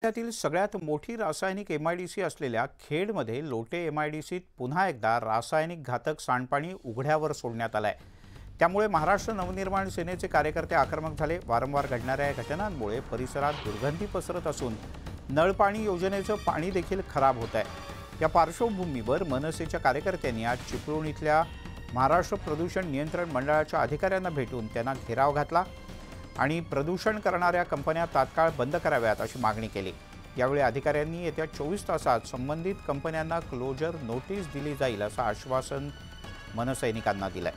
त्यातील सगळ्यात मोठी रासायनिक एमआयडीसी असलेल्या खेडमध्ये लोटे एमआयडीसीत पुन्हा एकदा रासायनिक घातक सांडपाणी उघड्यावर सोडण्यात आलंय। त्यामुळे महाराष्ट्र नवनिर्माण सेनेचे कार्यकर्ते आक्रमक झाले। वारंवार घडणाऱ्या या घटनांमुळे परिसरात दुर्गंधी पसरत असून नळपाणी योजनेचं पाणी देखील खराब होत आहे। या पार्श्वभूमीवर मनसेच्या कार्यकर्त्यांनी आज चिपळूण इथल्या महाराष्ट्र प्रदूषण नियंत्रण मंडळाच्या अधिकाऱ्यांना भेटून त्यांना घेराव घातला आणि प्रदूषण करणाऱ्या कंपन्या तात्काळ बंद कराव्यात अशी मागणी केली। यावेळी अधिकाऱ्यांनी येत्या 24 तासात संबंधित कंपन्यांना क्लोजर नोटीस दिली जाईल असं आश्वासन मनसैनिकांना दिलंय।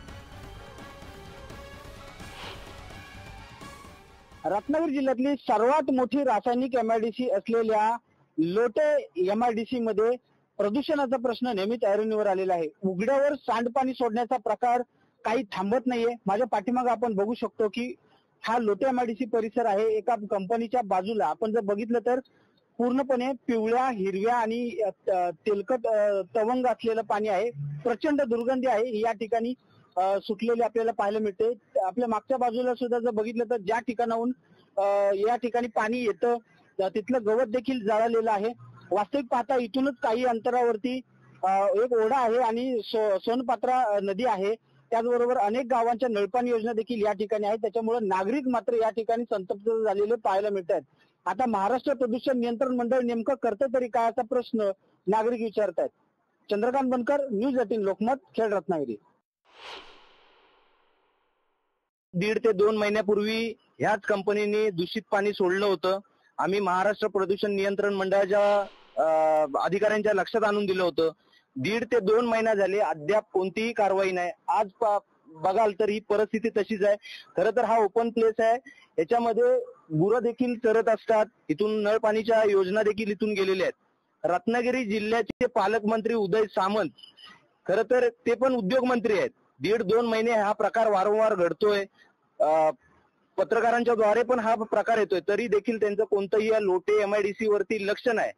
रत्नागिरी जिल्ह्यातली सर्वात मोठी रासायनिक एमआयडीसी असलेल्या लोटे एमआयडीसी मध्ये प्रदूषणाचा प्रश्न नेहमीच ऐरणीवर आलेला आहे। उघड्यावर सांडपाणी सोडण्याचा प्रकार काही थांबत नाहीये। माझ्या पाठीमागे आपण बघू शकतो की हा लोटे एमआयडीसी परिसर आहे। एका कंपनीच्या बाजूला आपण जर बघितलं तर पूर्णपणे पिवळ्या, हिरव्या आणि तेलकट तवंग असलेलं पाणी आहे। प्रचंड दुर्गंधी आहे या ठिकाणी सुटलेली आपल्याला पाहायला मिळते। आपल्या मागच्या बाजूला सुद्धा जर बघितलं तर ज्या ठिकाणाहून या ठिकाणी पाणी येतं तिथलं गवत देखील जळालेलं आहे। वास्तविक पाहता इथूनच काही अंतरावरती एक ओढा आहे आणि सोनपात्रा नदी आहे। त्याचबरोबर अनेक गावांच्या नळपाणी योजना देखील या ठिकाणी आहेत। त्याच्यामुळे नागरिक मात्र या ठिकाणी संतप्त झालेले पाहायला मिळतात। आता महाराष्ट्र प्रदूषण नियंत्रण मंडळ नेमकं करतं तरी काय असा प्रश्न नागरिक विचारतात। चंद्रकांत बनकर, न्यूज 18 लोकमत, खेड, रत्नागिरी। 1.5 ते 2 महिन्यापूर्वी ह्याच कंपनीने दूषित पाणी सोडलं होतं। आम्ही महाराष्ट्र प्रदूषण नियंत्रण मंडळाच्या अधिकाऱ्यांच्या लक्षात आणून दिलं होतं। 1.5 ते 2 महिना झाले अद्याप कोणतीही कारवाई नाही। आज बघाल तर ही परिस्थिती तशीच आहे। खरं तर हा ओपन प्लेस आहे, याच्यामध्ये गुरं देखील चरत असतात। इथून नळ पाणीच्या योजना देखील इथून गेलेल्या आहेत। रत्नागिरी जिल्ह्याचे पालकमंत्री उदय सामंत खरं तर ते पण उद्योग मंत्री आहेत। 1.5-2 महिने हा प्रकार वारंवार घडतोय। पत्रकारांच्या द्वारे पण हा प्रकार येतोय, तरी देखील त्यांचं कोणतंही या लोटे एमआयडीसी वरती लक्ष नाही।